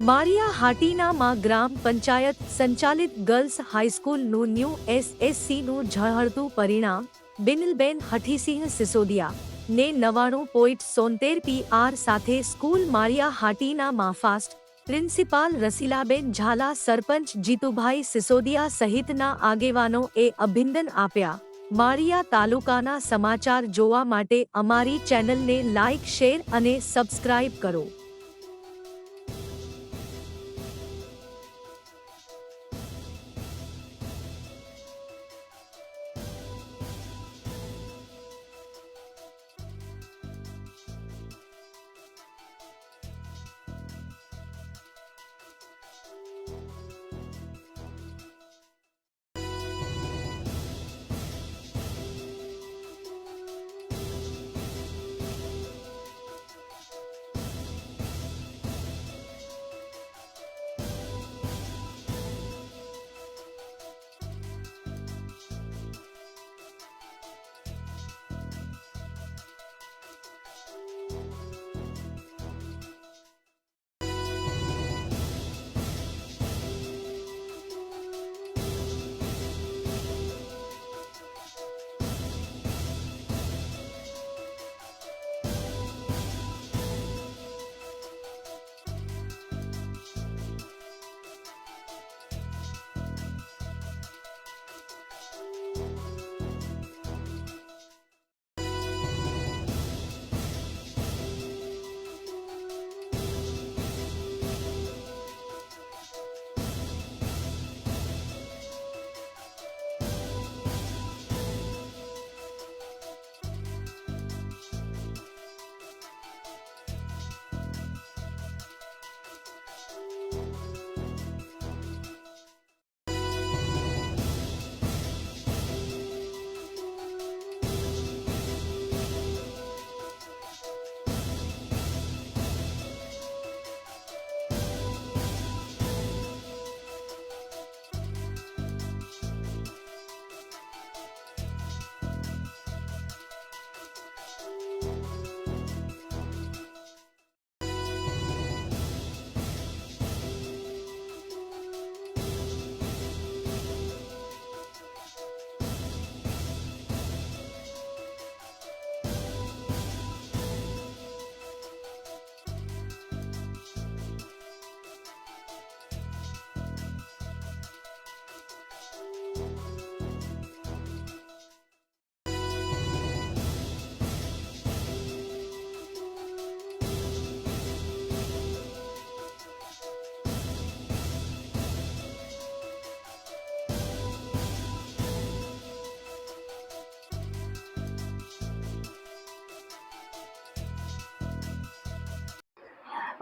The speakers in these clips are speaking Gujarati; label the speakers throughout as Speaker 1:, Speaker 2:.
Speaker 1: માળિયા હાટીનામાં ગ્રામ પંચાયત સંચાલિત ગર્લ્સ હાઈસ્કૂલનું ન્યૂ એસએસસીનું ઝળહળતું પરિણામ. બિનિલબેન હઠીસિંહ સિસોદિયા ને 99.73 PR સાથે સ્કૂલ માળિયા હાટીનામાં ફાસ્ટ. પ્રિન્સિપાલ રસીલાબેન ઝાલા, સરપંચ જીતુભાઈ સિસોદિયા સહિતના આગેવાનોએ અભિનંદન આપ્યા. માળિયા તાલુકાના સમાચાર જોવા માટે અમારી ચેનલને લાઇક, શેર અને સબસ્ક્રાઇબ કરો.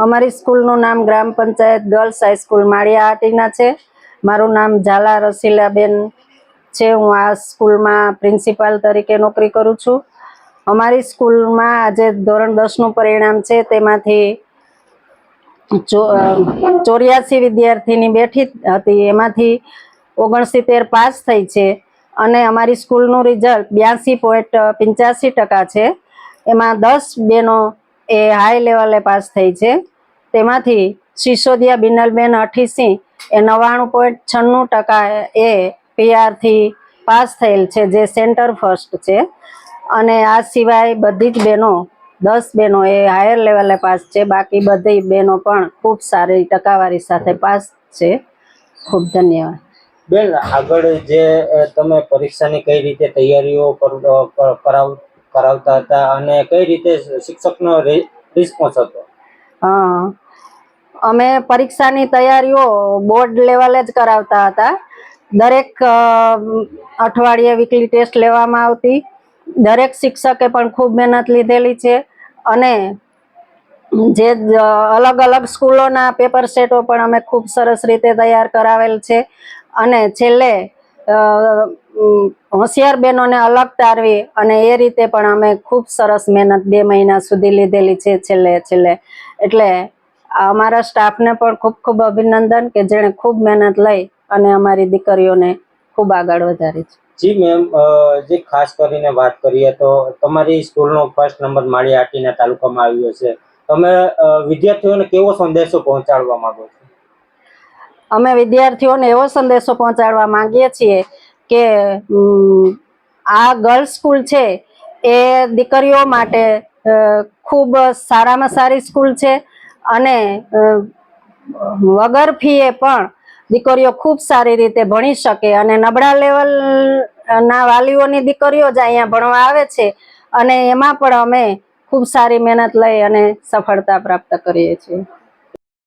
Speaker 2: અમારી સ્કૂલનું નામ ગ્રામ પંચાયત ગર્લ્સ હાઈસ્કૂલ માળિયા હાટીના છે. મારું નામ ઝાલા રસીલાબેન છે. હું આ સ્કૂલમાં પ્રિન્સિપાલ તરીકે નોકરી કરું છું. અમારી સ્કૂલમાં આજે ધોરણ 10નું પરિણામ છે. તેમાંથી 84 વિદ્યાર્થીની બેઠી હતી, એમાંથી 69 પાસ થઈ છે અને અમારી સ્કૂલનું રિઝલ્ટ 82.85% છે. એમાં 10 બહેનો એ હાઈ લેવલે પાસ થઈ છે. તેમાંથી સિસોદિયા બિનલબેન હઠીસિંહ એ 99.96% એ PR થી પાસ થયેલ છે, જે સેન્ટર ફર્સ્ટ છે. અને આ સિવાય બધી જ બહેનો 10 બહેનો એ હાયર લેવલે પાસ છે. બાકી બધી બહેનો પણ ખૂબ સારી ટકાવારી સાથે પાસ છે. ખૂબ ધન્યવાદ.
Speaker 3: બેન, આગળ જે તમે પરીક્ષાની કઈ રીતે તૈયારીઓ કરાવતા હતા અને કઈ રીતે શિક્ષકનો રિસ્પોન્સ હતો?
Speaker 2: અમે પરીક્ષાની તૈયારીઓ બોર્ડ લેવલે જ કરાવતા હતા. દરેક અઠવાડિયે વીકલી ટેસ્ટ લેવામાં આવતી. દરેક શિક્ષકે પણ ખૂબ મહેનત લીધેલી છે અને જે અલગ અલગ સ્કૂલોના પેપર સેટો પણ અમે ખૂબ સરસ રીતે તૈયાર કરાવેલ છે. અને છેલ્લે હોશિયાર બહેનોને અલગ તારવી અને એ રીતે પણ અમે ખૂબ સરસ મહેનત 2 મહિના સુધી લીધેલી છે છેલ્લે. એટલે અમારા સ્ટાફને પણ ખૂબ ખૂબ અભિનંદન કે જેણે ખૂબ મહેનત લઈ અને અમારી દીકરીઓને ખૂબ આગળ વધારી છે.
Speaker 3: જી મેમ, જે ખાસ કરીને વાત કરીએ તો તમારી સ્કૂલનો ફર્સ્ટ નંબર માળિયા હાટીના તાલુકામાં આવ્યો છે. તમે વિદ્યાર્થીઓને કેવો સંદેશો પહોંચાડવા માંગો છો?
Speaker 2: અમે વિદ્યાર્થીઓને એવો સંદેશો પહોંચાડવા માંગીએ છીએ કે આ ગર્લ્સ સ્કૂલ છે એ દીકરીઓ માટે ખૂબ સારામાં સારી સ્કૂલ છે અને વગર ફીએ પણ દીકરીઓ ખૂબ સારી રીતે ભણી શકે અને નબળા લેવલના વાલીઓની દીકરીઓ જ અહીંયા ભણવા આવે છે અને એમાં પણ અમે ખૂબ સારી મહેનત લઈ અને સફળતા પ્રાપ્ત કરીએ છીએ.